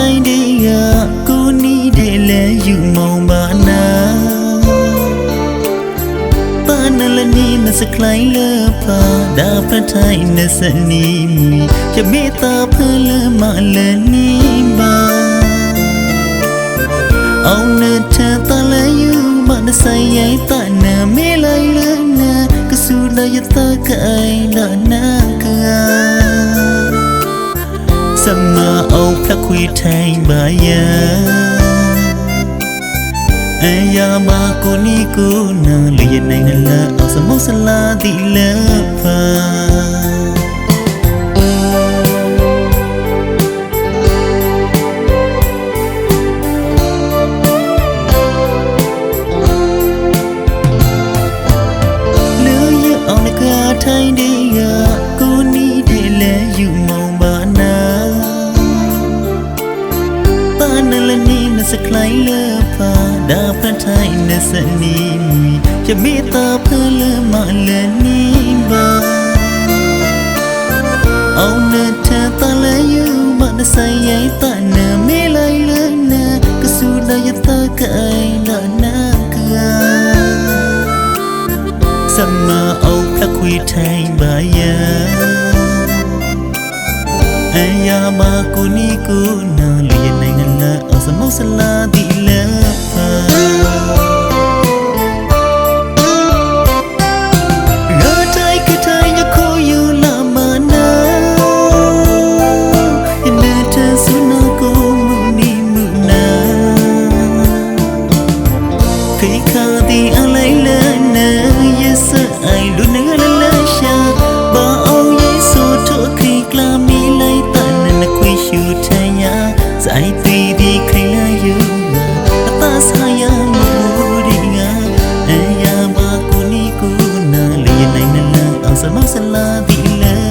ထိုင်တွေကကိုနီးတယ်လဲယူမောင်ပါနာပါနလနီမစကလိုင်းလပါဒါပထိုင်နစနီမီရမေတာဖလမလနီပါအောင်နဲ့ထတလဲယူမနဆိုင်ရိုက်တနာမေလိုက်လနာကဆူလရတကိုင်လနာကာစမအောင်ဖခွေထိုင်ပါယအယာမကိုနီကိုနာလျနိုင်နလာအောင်စမဆလာဒီလဖာထိုင်ဒီကကိုနီးတယ်လဲယူမောင်ပါနာပါနလနီမစကလိုင်းလပါဒါပထိုင်နစနီမီရမေတာဖလမလနီပါအောင်နဲ့ထတလဲယူမနဆိုင်ရိုက်တနာမေလိုက်လနာကဆူလရတကိုင်လနာကာစမအောင်ဖခွေထိုင်ပါယအယာမကိုနီကိုနာလျနိုင်နလာအောင်စမဆလာဒီလဖာဆိုင်တီဒီခိလာယူအသာဆိုင်ရမိုးဒီငါအယာမကိုနီကိုနာလျနိုင်နလာအောင်စမဆလာဒီလေ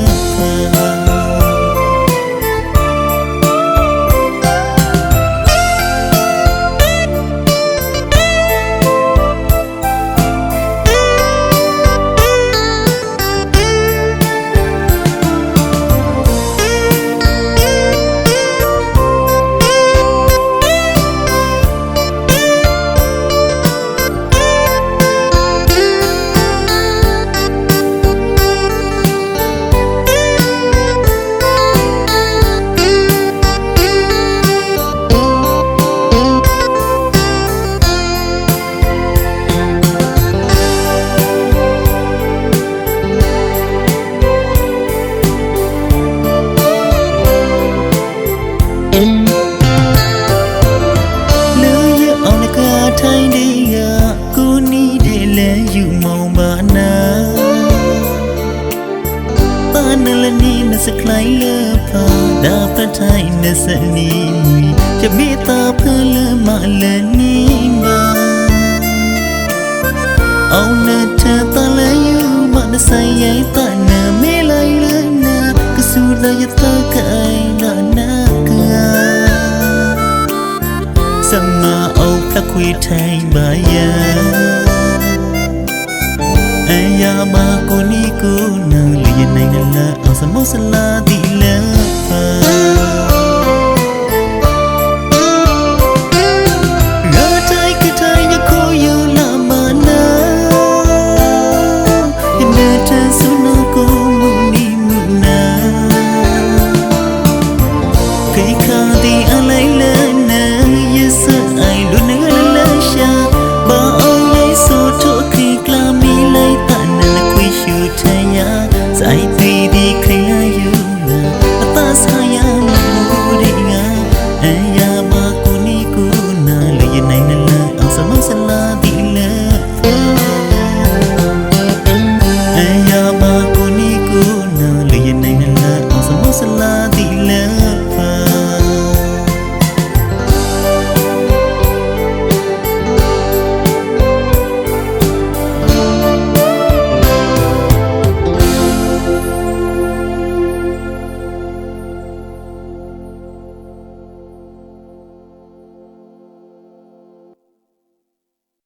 ထိုင်ဒီကကိုနီးတယ်လဲယူမောင်ပါနာပါနလနီမစကလိုင်းလပါဒါပထိုင်နစနီမီရမေတာဖလမလနီပါအောင်နဲ့ထတလဲယူမနဆိုင်ရိုက်တနာမေလိုက်လနာကဆူလရတကိုင်လနာကာစမအောင်ဖခွေထိုင်ပါယအယာမကိုနီကိုနာလျနိုင်နလာအောင်စမဆလာဒီလဖာဆိုင်တီဒီခိလာယူအသာဆိုင်ရမိုးဒီငါအယာ